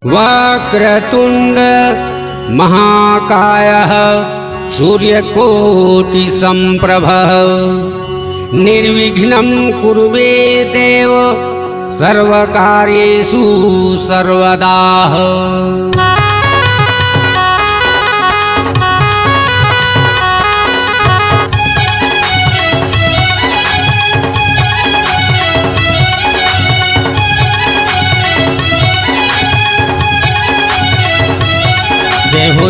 वक्रतुंड महाकायः सूर्यकोटिसम्प्रभः निर्विघ्नं कुरु मे देव सर्वकार्येषु सर्वदा।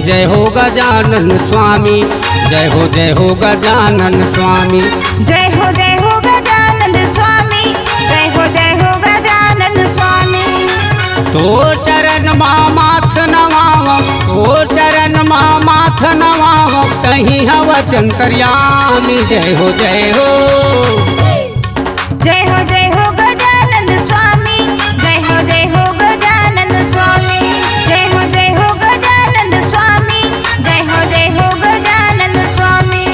जय हो गजानन स्वामी, जय हो गजानन स्वामी, जय हो गजानन स्वामी, जय हो गजानन स्वामी। तो चरण माथ नवाव, तो चरण माथ नवाव, कहीं हव चंतर्यामी। जय हो जय हो गजानन स्वामी, जय हो गजानन स्वामी, जय हो गजानन स्वामी, जय हो गजानन स्वामी।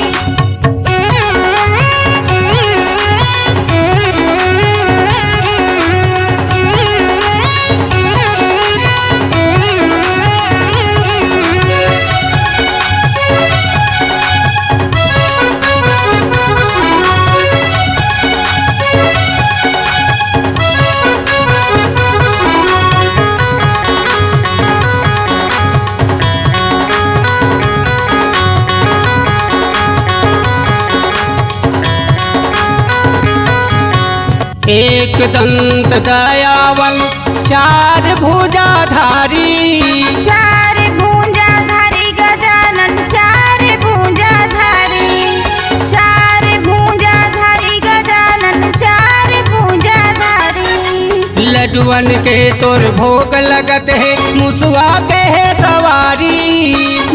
एक दंत दयावल चार भुजाधारी, चार भुजाधारी गजानन, चार भुजाधारी, चार भुजाधारी गजानन, चार भुजाधारी। लड्डुअन के तोर भोग लगत है, मुसवा के है सवारी,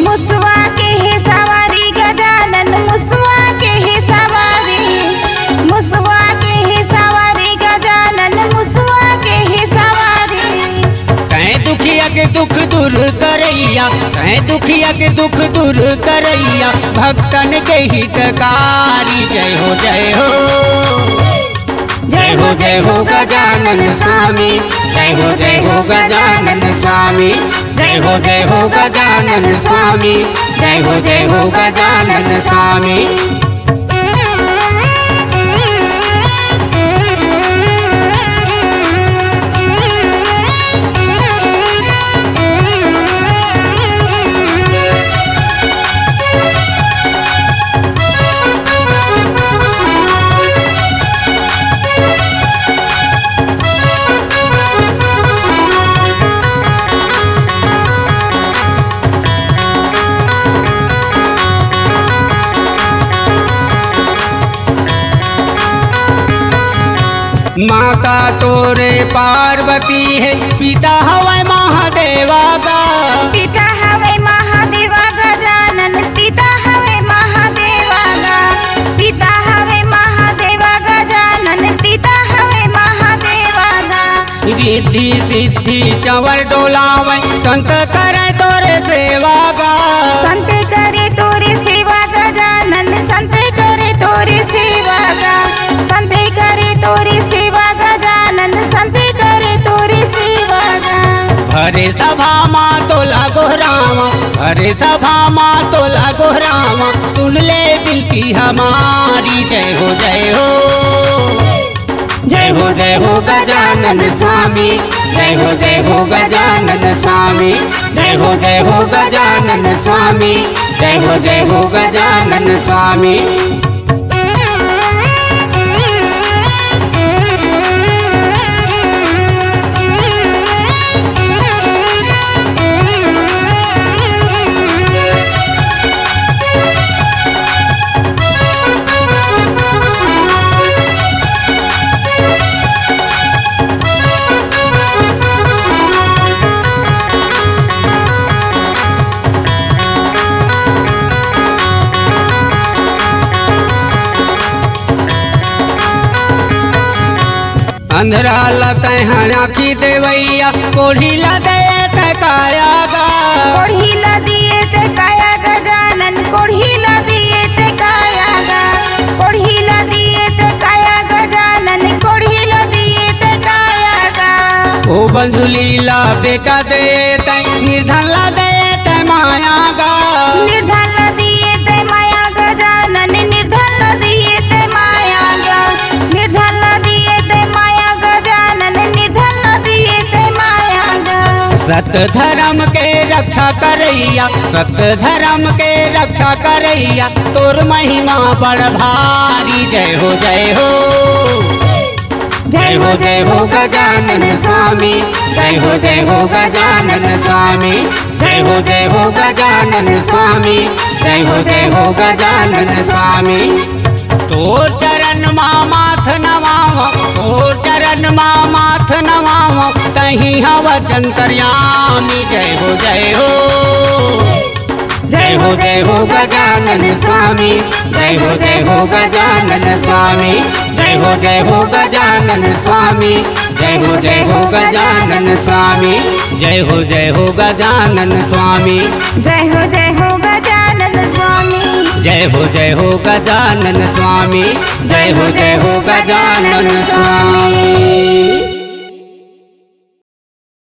मुसवा के है सवारी गजानन, मुसवा के है सवारी, मुसवा के है सवारी गजानन, मुसवा के है सवारी। कहीं दुखिया के दुख दूर करैया, कहीं दुखिया के दुख दूर करैया, भक्तन के हितकारी। जय हो गजानन स्वामी, जय हो गजानन स्वामी, जय हो गजानन स्वामी, जय हो गजानन स्वामी। माता तोरे पार्वती है, पिता हवै महादेवा का, पिता हवै महादेवा गजानन, पिता हवै महादेवा गा, पिता हवै महादेवा गजानन, पिता हवै महादेवा गा। रिद्धि सिद्धि चंवर डोलावै, संत करे तोरे सेवा गा, संत करे तोरे सेवा गजानन, संत करे तोरे सेवा गा, संत करे तोरे सेवा गजानन, संत करे तोरे सेवा गा। हरे सभा माँ तोला गोहरावा, हरे सभा माँ तोला गोहरावा, सुन ले बिनती हमारी। जय हो गजानन स्वामी, जय हो गजानन स्वामी, जय हो गजानन स्वामी, जय हो गजानन स्वामी। अंधरा लते हैं आँखी देवैया, कोढ़ी लदे काया गा, कोढ़ी लदिए ते काया गजानन, कोढ़ी लदिए ते काया गा, कोढ़ी लदिए ते काया गजानन, कोढ़ी लदिए ते काया गा। ओ बंधुलीला बेटा दे निर्धन ला दे माया गा निर्धन दिए ते माया गजानन निर्धन दिए ते माया गा निर्धन दिए ते माया गजानन निर्धन दिए ते माया गा सत्य धर्म के रक्षा करैया सत्य धर्म के रक्षा करैया तोर महिमा बड़ भारी जय हो जय हो जय हो गजानन स्वामी जय हो गजानन स्वामी जय हो गजानन स्वामी जय हो गजानन स्वामी तोर चरण माथ नवाव तोर चरण माथ नवाव तही वचन कर्यामी जय हो गजानन स्वामी जय हो गजानन स्वामी जय हो गजानन स्वामी जय हो गजानन स्वामी जय हो गजानन स्वामी जय हो गजानन स्वामी जय हो गजानन स्वामी जय हो गजानन स्वामी।